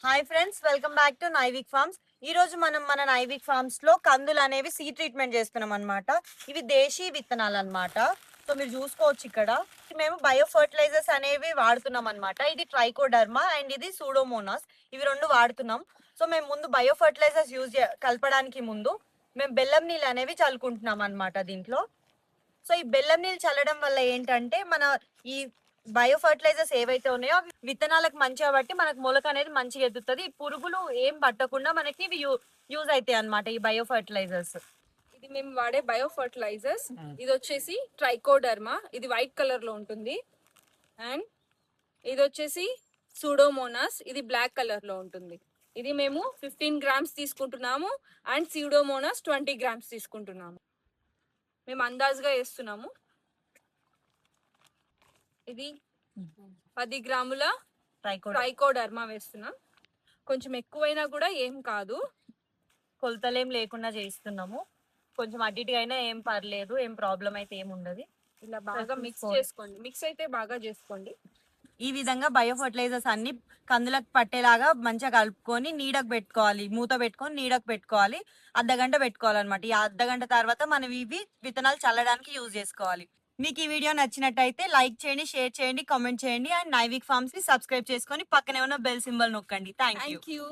Hi friends, welcome back to Naivik farms. ఈ రోజు మనం మన నైవిక్ ఫార్మ్స్ లో కందులు అనేవి సీడ్ ట్రీట్మెంట్ చేస్తున్నాం అనమాట. ఇవి దేశీ విత్తనాలు అనమాట. సో మీరు చూసుకోవచ్చు ఇక్కడ మేము బయో ఫర్టిలైజర్స్ అనేవి వాడుతున్నాం అనమాట. ఇది ట్రైకోడర్మా అండ్ ఇది సూడోమోనాస్. ఇవి రెండు వాడుతున్నాం. సో మేము ముందు బయో ఫర్టిలైజర్స్ కలపడానికి ముందు మేము బెల్లం నీళ్ళు అనేవి చల్లుకుంటున్నాం అనమాట దీంట్లో. సో ఈ బెల్లం నీళ్ళు చల్లడం వల్ల ఏంటంటే మన ఈ బయో ఫర్టిలైజర్స్ ఏవైతే ఉన్నాయో అవి విత్తనాలకు మంచిగా బట్టి మనకు మొలక అనేది మంచిగా ఎదుగుతుంది. పురుగులు ఏం పట్టకుండా మనకి ఇవి యూజ్ అవుతాయి అన్నమాట ఈ బయో ఫర్టిలైజర్స్. ఇది మేము వాడే బయో ఫర్టిలైజర్స్. ఇది వచ్చేసి ట్రైకోడర్మా, ఇది వైట్ కలర్ లో ఉంటుంది. అండ్ ఇది వచ్చేసి సూడోమోనాస్, ఇది బ్లాక్ కలర్ లో ఉంటుంది. ఇది మేము 15 గ్రామ్స్ తీసుకుంటున్నాము అండ్ సూడోమోనాస్ 20 గ్రామ్స్ తీసుకుంటున్నాము. మేము అందాజుగా వేస్తున్నాము. ఇది 10 గ్రాముల ట్రైకోడర్మా వేస్తున్నాం. కొంచెం ఎక్కువైనా కూడా ఏం కాదు, కొలతలేం లేకుండా చేస్తున్నాము. కొంచెం అటు ఇటుగా అయినా ఏం పర్లేదు, ఏం ప్రాబ్లం అయితే ఏం ఉండదు. ఇలా బాగా మిక్స్ చేసుకోండి. మిక్స్ అయితే బాగా చేసుకోండి. ఈ విధంగా బయో ఫర్టిలైజర్స్ అన్ని కందులకు పట్టేలాగా మంచిగా కలుపుకొని నీడకు పెట్టుకోవాలి. మూత పెట్టుకొని నీడకు పెట్టుకోవాలి. అర్ధగంట పెట్టుకోవాలన్నమాట. ఈ అర్ధగంట తర్వాత మనం ఇవి విత్తనాలు చల్లడానికి యూజ్ చేసుకోవాలి. మీకు ఈ వీడియో నచ్చినట్టయితే లైక్ చేయండి, షేర్ చేయండి, కామెంట్ చేయండి అండ్ నైవిక్ ఫార్మ్స్ ని సబ్స్క్రైబ్ చేసుకొని పక్కనే ఉన్న బెల్ సింబల్ నొక్కండి. Thank you.